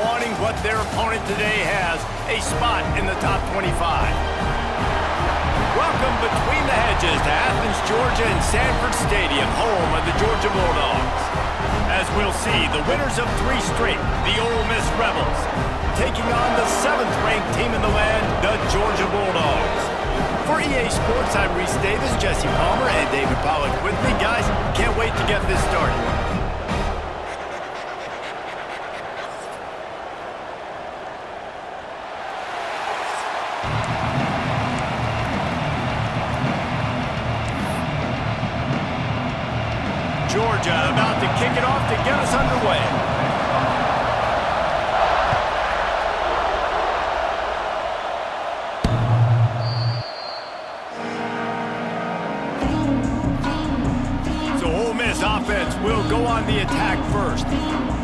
wanting what their opponent today has, a spot in the top 25. Welcome between the hedges to Athens, Georgia and Sanford Stadium, home of the Georgia Bulldogs. As we'll see, the winners of 3 straight, the Ole Miss Rebels, taking on the 7th-ranked team in the land, the Georgia Bulldogs. For EA Sports, I'm Reese Davis, Jesse Palmer, and David Pollack with me. Guys, can't wait to get this started. Georgia about to kick it off to get us underway. Offense will go on the attack first.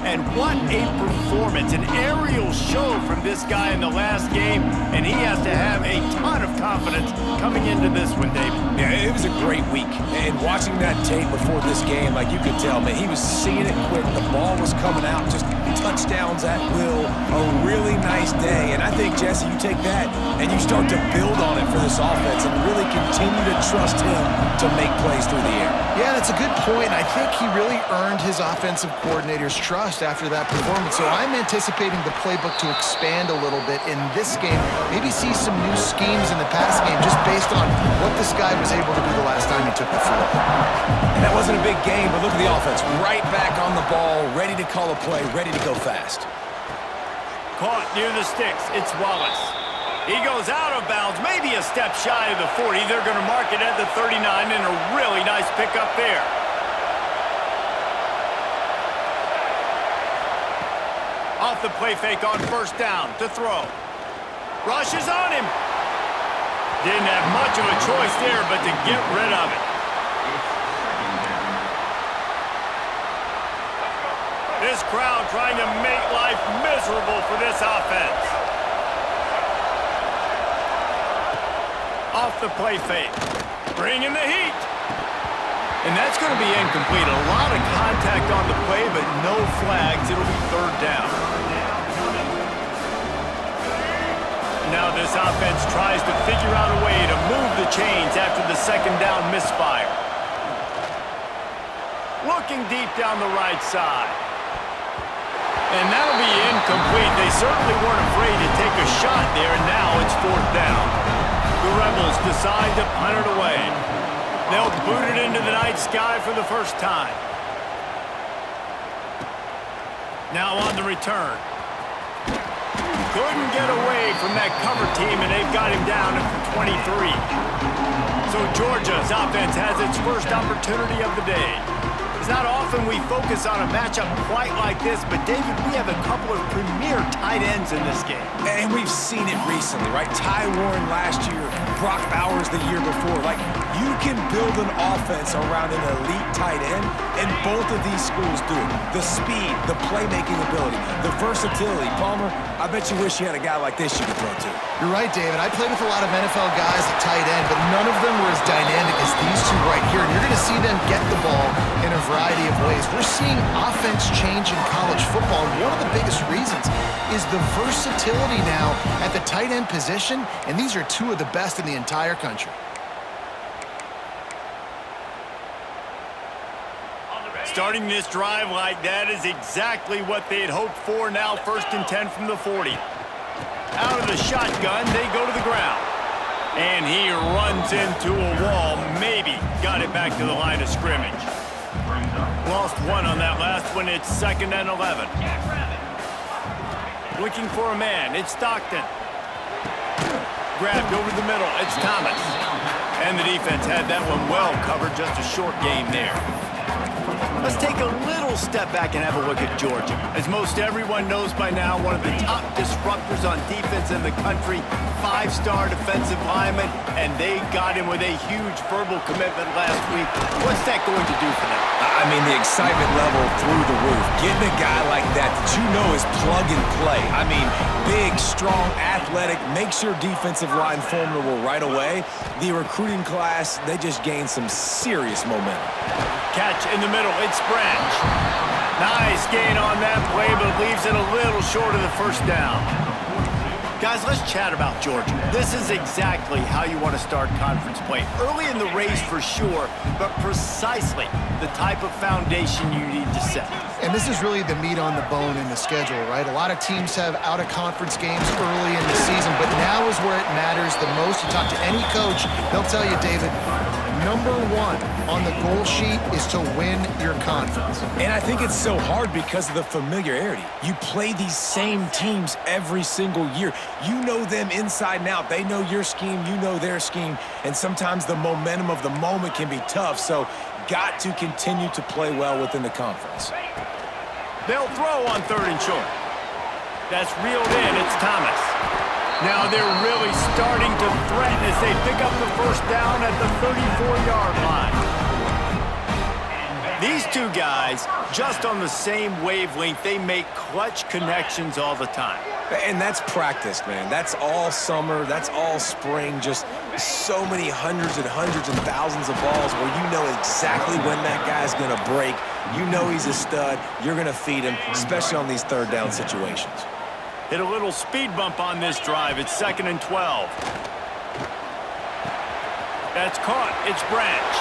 And what a performance, an aerial show from this guy in the last game, and he has to have a ton of confidence coming into this one, David. Yeah, it was a great week. And watching that tape before this game, like you could tell, man, he was seeing it quick. The ball was coming out, just touchdowns at will. A really nice day. And I think, Jesse, you take that and you start to build on it for this offense and really continue to trust him to make plays through the air. Yeah, that's a good point. I think he really earned his offensive coordinator's trust after that performance. So I'm anticipating the playbook to expand a little bit in this game. Maybe see some new schemes in the pass game just based on what this guy was able to do the last time he took the field. And that wasn't a big game, but look at the offense. Right back on the ball, ready to call a play, ready to go fast. Caught near the sticks. It's Wallace. He goes out of bounds, maybe a step shy of the 40. They're going to mark it at the 39, and a really nice pickup there. Off the play fake on first down to throw. Rushes on him. Didn't have much of a choice there, but to get rid of it. This crowd trying to make life miserable for this offense. Off the play fake. Bringing the heat. And that's going to be incomplete. A lot of contact on the play, but no flags. It'll be third down. Now this offense tries to figure out a way to move the chains after the second down misfire. Looking deep down the right side. And that'll be incomplete. They certainly weren't afraid to take a shot there, and now it's fourth down. The Rebels decide to punt it away. They'll boot it into the night sky for the first time. Now on the return. Couldn't get away from that cover team, and they've got him down at the 23. So Georgia's offense has its first opportunity of the day. It's not often we focus on a matchup quite like this, but David, we have a couple of premier tight ends in this game. And we've seen it recently, right? Ty Warren last year, Brock Bowers the year before. Like, you can build an offense around an elite tight end, and both of these schools do it. The speed, the playmaking ability, the versatility. Palmer, I bet you wish you had a guy like this you could throw to. You're right, David. I played with a lot of NFL guys at tight end, but none of them were as dynamic as these two right here. And you're going to see them get the ball in a variety of ways. We're seeing offense change in college football, and one of the biggest reasons is the versatility now at the tight end position, and these are two of the best in the entire country. Starting this drive like that is exactly what they'd hoped for. Now 1st and 10 from the 40. Out of the shotgun, they go to the ground. And he runs into a wall. Maybe got it back to the line of scrimmage. Lost one on that last one. It's 2nd and 11. Looking for a man. It's Stockton. Grabbed over the middle. It's Thomas. And the defense had that one well covered. Just a short game there. Let's take a little step back and have a look at Georgia. As most everyone knows by now, one of the top disruptors on defense in the country, 5-star defensive lineman, and they got him with a huge verbal commitment last week. What's that going to do for them? I mean, the excitement level through the roof. Getting a guy like that you know is plug and play. I mean, big, strong, athletic, makes your defensive line formidable right away. The recruiting class, they just gained some serious momentum. Catch in the middle. It's Branch. Nice gain on that play, but leaves it a little short of the first down. Guys, let's chat about Georgia. This is exactly how you want to start conference play. Early in the race for sure, but precisely the type of foundation you need to set. And this is really the meat on the bone in the schedule, right? A lot of teams have out-of-conference games early in the season, but now is where it matters the most. You talk to any coach, they'll tell you, David, number one on the goal sheet is to win your conference. And I think it's so hard because of the familiarity. You play these same teams every single year. You know them inside and out. They know your scheme, you know their scheme, and sometimes the momentum of the moment can be tough, so got to continue to play well within the conference. They'll throw on 3rd and short. That's reeled in. It's Thomas. Now they're really starting to threaten as they pick up the first down at the 34-yard line. These two guys, just on the same wavelength, they make clutch connections all the time. And that's practice, man. That's all summer. That's all spring. Just so many hundreds and thousands of balls where you know exactly when that guy's going to break. You know he's a stud. You're going to feed him, especially on these 3rd down situations. Hit a little speed bump on this drive. It's 2nd and 12. That's caught. It's Branch.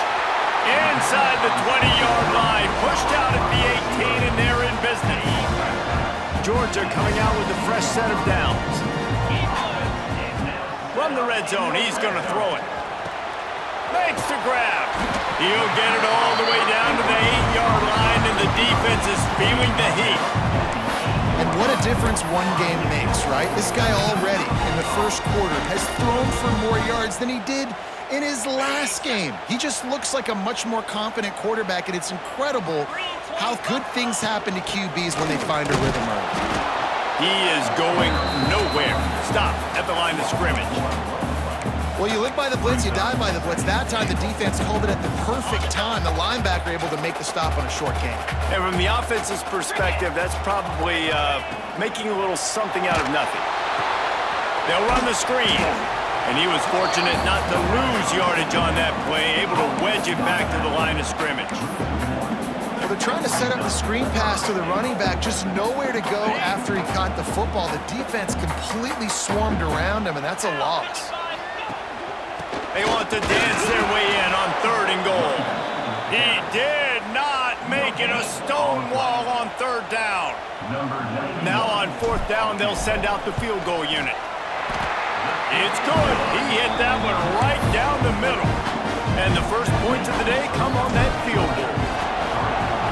Inside the 20-yard line. Pushed out at the 18, and they're in business. Georgia coming out with a fresh set of downs. From the red zone, he's going to throw it. Makes the grab. He'll get it all the way down to the 8-yard line, and the defense is feeling the heat. And what a difference one game makes, right? This guy already in the first quarter has thrown for more yards than he did in his last game. He just looks like a much more confident quarterback, and it's incredible how good things happen to QBs when they find a rhythm early. He is going nowhere. Stop at the line of scrimmage. Well, you live by the blitz, you die by the blitz. That time the defense called it at the perfect time. The linebacker able to make the stop on a short game. And from the offense's perspective, that's probably making a little something out of nothing. They'll run the screen. And he was fortunate not to lose yardage on that play, able to wedge it back to the line of scrimmage. Well, they're trying to set up the screen pass to the running back, just nowhere to go after he caught the football. The defense completely swarmed around him, and that's a loss. They want to dance their way in on 3rd and goal. He did not make it a stone wall on 3rd down. Now on 4th down, they'll send out the field goal unit. It's good. He hit that one right down the middle. And the first points of the day come on that field goal.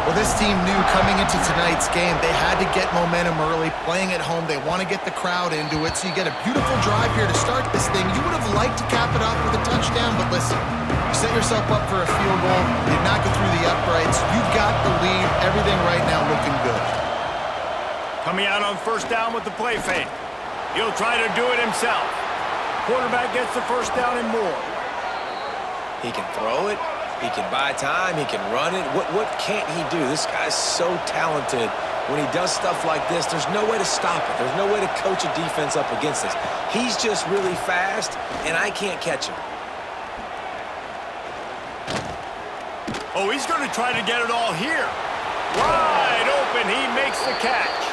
Well, this team knew coming into tonight's game they had to get momentum early. Playing at home, they want to get the crowd into it. So you get a beautiful drive here to start this thing. You would have liked to cap it off with a touchdown, but listen, you set yourself up for a field goal. Did not get through the uprights. You've got the lead. Everything right now looking good. Coming out on 1st down with the play fake. He'll try to do it himself. Quarterback gets the first down and more. He can throw it. He can buy time. He can run it. What can't he do? This guy's so talented. When he does stuff like this, there's no way to stop it. There's no way to coach a defense up against this. He's just really fast, and I can't catch him. Oh, he's going to try to get it all here. Wide open. He makes the catch.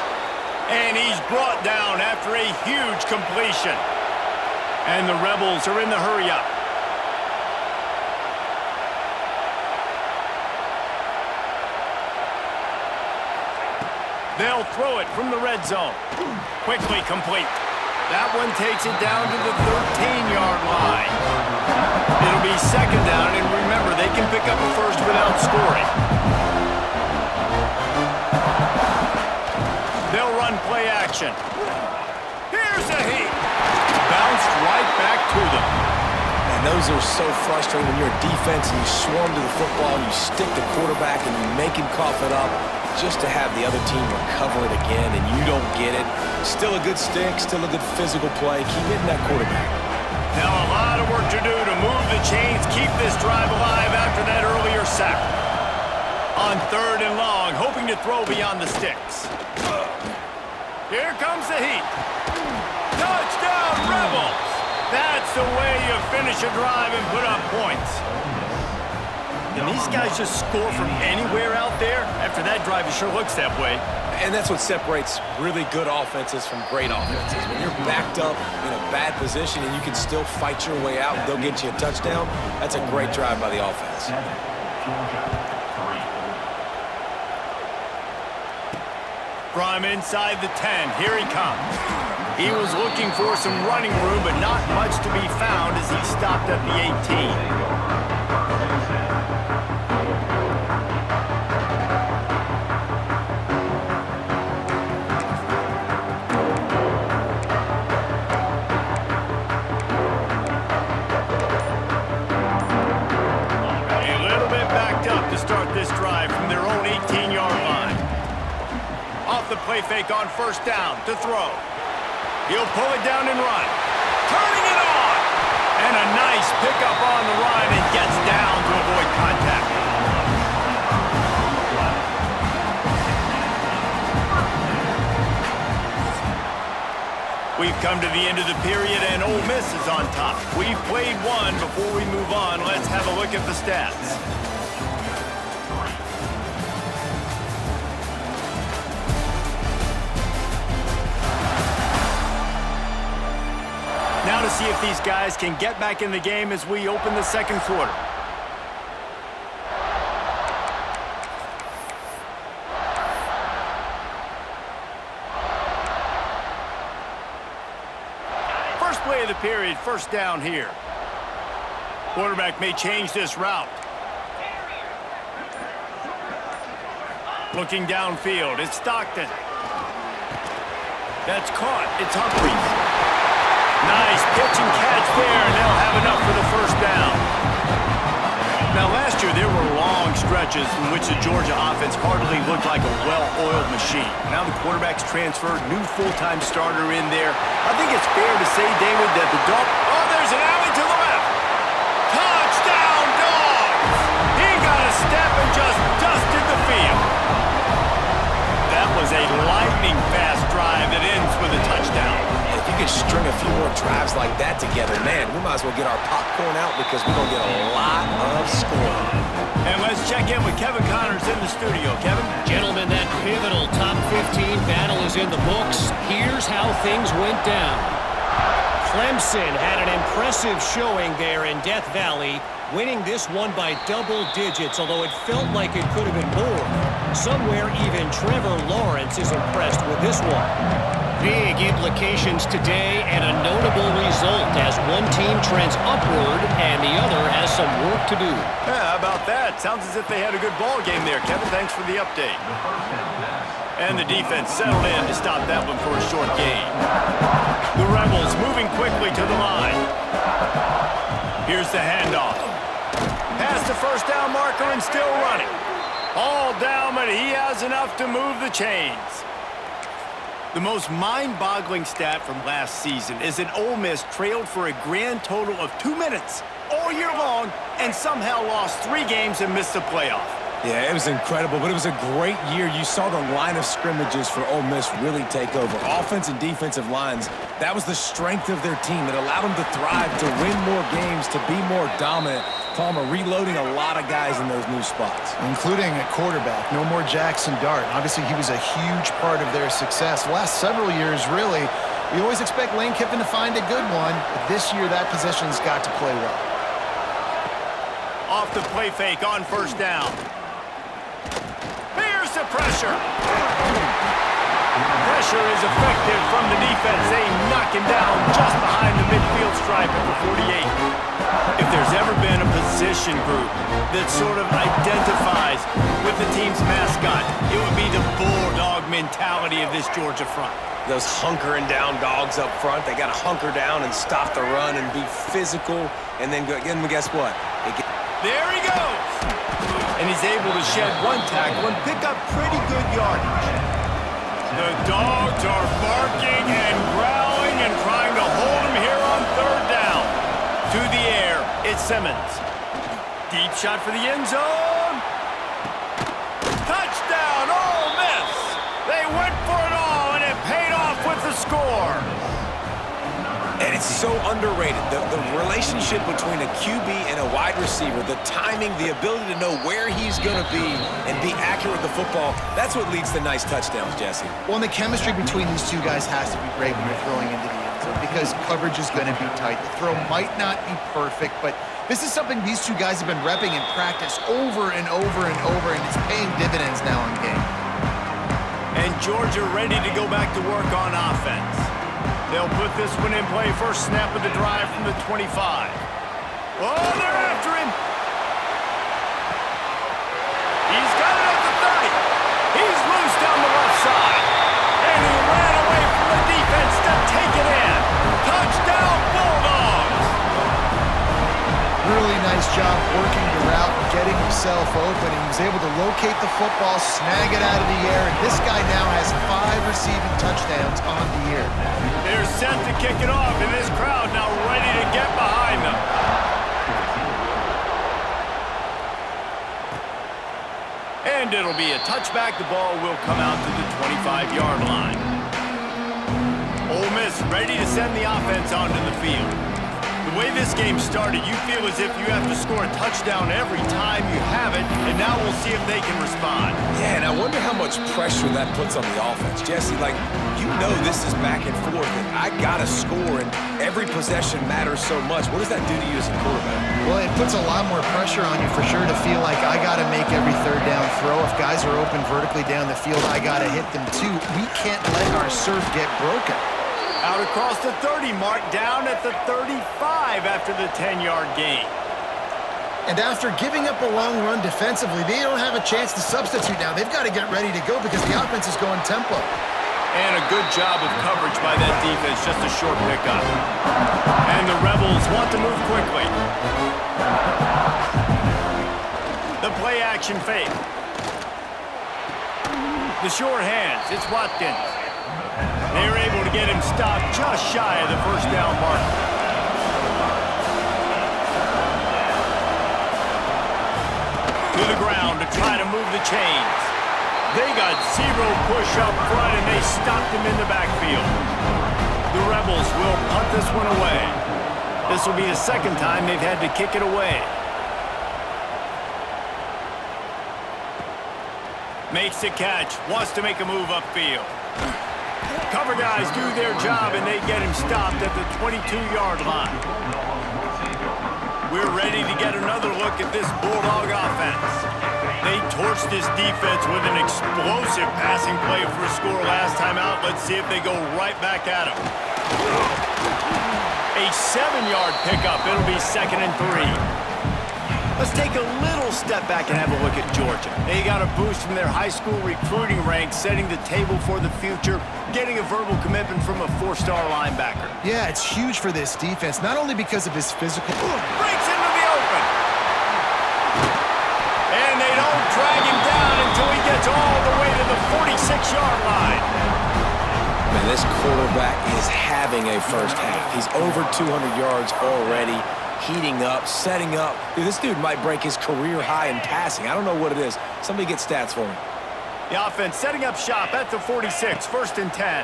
And he's brought down after a huge completion. And the Rebels are in the hurry-up. They'll throw it from the red zone. Quickly complete. That one takes it down to the 13-yard line. It'll be 2nd down, and remember, they can pick up a first without scoring. They'll run play action. Here's a heat. Bounced right back to them. And those are so frustrating when you're a defense and you swarm to the football, and you stick the quarterback and you make him cough it up, just to have the other team recover it again and you don't get it. Still a good stick, still a good physical play. Keep hitting that quarterback. Now a lot of work to do to move the chains, keep this drive alive after that earlier sack. On 3rd and long, hoping to throw beyond the sticks. Here comes the heat. Touchdown, Rebels! That's the way you finish a drive and put up points. Can these guys just score from anywhere out there? After that drive, it sure looks that way. And that's what separates really good offenses from great offenses. When you're backed up in a bad position and you can still fight your way out and they'll get you a touchdown, that's a great drive by the offense. From inside the 10, here he comes. He was looking for some running room, but not much to be found as he stopped at the 18. This drive from their own 18-yard line. Off the play fake on first down to throw. He'll pull it down and run. Turning it on! And a nice pickup on the run and gets down to avoid contact. We've come to the end of the period and Ole Miss is on top. We've played one. Before we move on, let's have a look at the stats. Now to see if these guys can get back in the game as we open the second quarter. First play of the period, first down here. Quarterback may change this route. Looking downfield, it's Stockton. That's caught, it's Humphries. Nice pitch and catch there, and they'll have enough for the first down. Now, last year, there were long stretches in which the Georgia offense hardly looked like a well-oiled machine. Now the quarterback's transferred, new full-time starter in there. I think it's fair to say, David, that the dog... Oh, there's an alley to the left. Touchdown, Dogs! He got a step and just dusted the field. That was a lightning-fast drive that ends with a touchdown. If you could string a few more drives like that together, man, we might as well get our popcorn out because we're going to get a lot of scoring. And let's check in with Kevin Connors in the studio. Kevin? Gentlemen, that pivotal top 15 battle is in the books. Here's how things went down. Clemson had an impressive showing there in Death Valley, winning this one by double digits, although it felt like it could have been more. Somewhere even Trevor Lawrence is impressed with this one. Big implications today and a notable result as one team trends upward and the other has some work to do. Yeah, how about that? Sounds as if they had a good ball game there. Kevin, thanks for the update. And the defense settled in to stop that one for a short gain. The Rebels moving quickly to the line. Here's the handoff. Past the first down marker and still running. All down, but he has enough to move the chains. The most mind-boggling stat from last season is that Ole Miss trailed for a grand total of 2 minutes all year long and somehow lost 3 games and missed the playoff. Yeah, it was incredible, but it was a great year. You saw the line of scrimmages for Ole Miss really take over. Offense and defensive lines, that was the strength of their team. It allowed them to thrive, to win more games, to be more dominant. Palmer reloading a lot of guys in those new spots. Including at quarterback. No more Jackson Dart. Obviously, he was a huge part of their success. The last several years, really, we always expect Lane Kiffin to find a good one, but this year that position's got to play well. Off the play fake on first down. Here's the pressure. Pressure is effective from the defense. They knock him down just behind the midfield stripe of the 48. If there's ever been a position group that sort of identifies with the team's mascot, it would be the bulldog mentality of this Georgia front. Those hunkering down dogs up front, they got to hunker down and stop the run and be physical, and then go, again, guess what? There he goes! And he's able to shed one tackle and pick up pretty good yardage. The Dogs are barking and growling and trying to hold him here on third down. To the air, it's Simmons. Deep shot for the end zone. Touchdown, Ole Miss! They went for it all, and it paid off with the score. And It's so underrated. The relationship between a QB and a wide receiver, the timing, the ability to know where he's going to be and be accurate with the football, that's what leads to nice touchdowns, Jesse. Well, and the chemistry between these two guys has to be great when you're throwing into the end zone because coverage is going to be tight. The throw might not be perfect, but this is something these two guys have been repping in practice over and over and over, and it's paying dividends now in game. And Georgia ready to go back to work on offense. They'll put this one in play. First snap of the drive from the 25. Oh, they're after him. He's got it at the 30. He's loose down the left side. And he ran away from the defense to take it in. Touchdown, Bulldogs. Really nice job working the route and getting himself open. He was able to locate the football, snag it out of the air, and this guy now has 5 receiving touchdowns on the year. They're set to kick it off, and this crowd now ready to get behind them. And it'll be a touchback. The ball will come out to the 25-yard line. Ole Miss ready to send the offense onto the field. The way this game started, you feel as if you have to score a touchdown every time you have it, and now we'll see if they can respond. Yeah, and I wonder how much pressure that puts on the offense. Jesse, like, you know this is back and forth, and I got to score, and every possession matters so much. What does that do to you as a quarterback? Well, it puts a lot more pressure on you for sure to feel like I got to make every third down throw. If guys are open vertically down the field, I got to hit them too. We can't let our serve get broken. Out across the 30 mark, down at the 35 after the 10-yard gain. And after giving up a long run defensively, they don't have a chance to substitute now. They've got to get ready to go because the offense is going tempo. And a good job of coverage by that defense, just a short pickup. And the Rebels want to move quickly. The play action fake. The short hands, it's Watkins. They were able to get him stopped just shy of the first down mark. To the ground to try to move the chains. They got 0 push up front, and they stopped him in the backfield. The Rebels will punt this one away. This will be the second time they've had to kick it away. Makes the catch, wants to make a move upfield. Cover guys do their job, and they get him stopped at the 22-yard line. We're ready to get another look at this Bulldog offense. They torched this defense with an explosive passing play for a score last time out. Let's see if they go right back at him. A 7-yard pickup. It'll be 2nd and 3. Let's take a little step back and have a look at Georgia. They got a boost from their high school recruiting ranks, setting the table for the future, getting a verbal commitment from a 4-star linebacker. Yeah, it's huge for this defense, not only because of his physical... Breaks into the open. And they don't drag him down until he gets all the way to the 46-yard line. Man, this quarterback is having a first half. He's over 200 yards already. Heating up, setting up. Dude, this dude might break his career high in passing. I don't know what it is. Somebody get stats for me. The offense setting up shop at the 46, 1st and 10.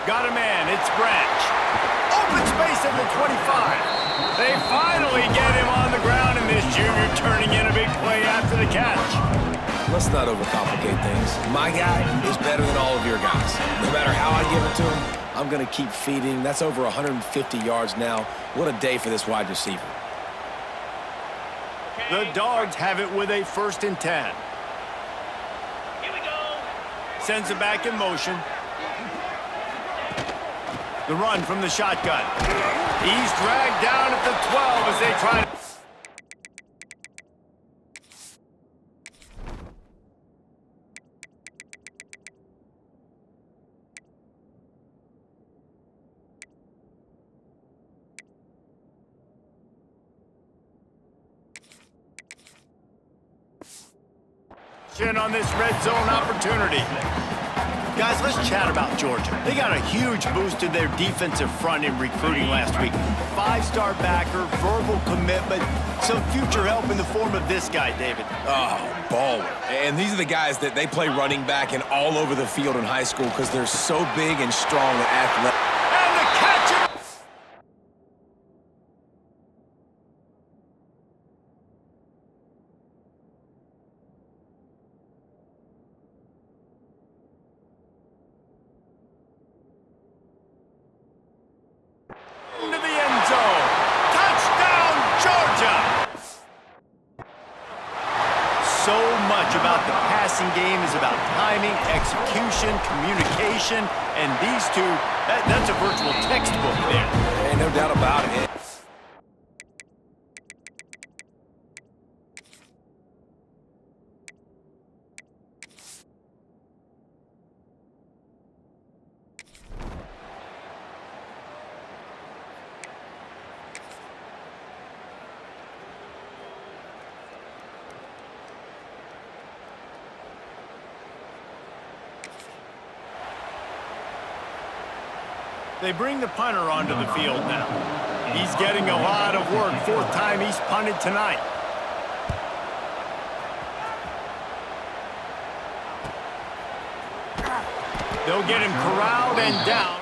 Got a man, it's Branch. Open space at the 25. They finally get him on the ground, and this junior turning in a big play after the catch. Let's not overcomplicate things. My guy is better than all of your guys. No matter how I give it to him, I'm going to keep feeding. That's over 150 yards now. What a day for this wide receiver. The Dogs have it with a 1st and 10. Here we go. Sends it back in motion. The run from the shotgun. He's dragged down at the 12 as they try to... on this red zone opportunity. Guys, let's chat about Georgia. They got a huge boost to their defensive front in recruiting last week. 5-star backer, verbal commitment, some future help in the form of this guy, David. Oh, baller. And these are the guys that they play running back and all over the field in high school because they're so big and strong and athletic. And the timing, execution, communication, and these two, that's a virtual textbook there. Ain't no doubt about it. They bring the punter onto the field now. He's getting a lot of work. Fourth time he's punted tonight. They'll get him corralled and down.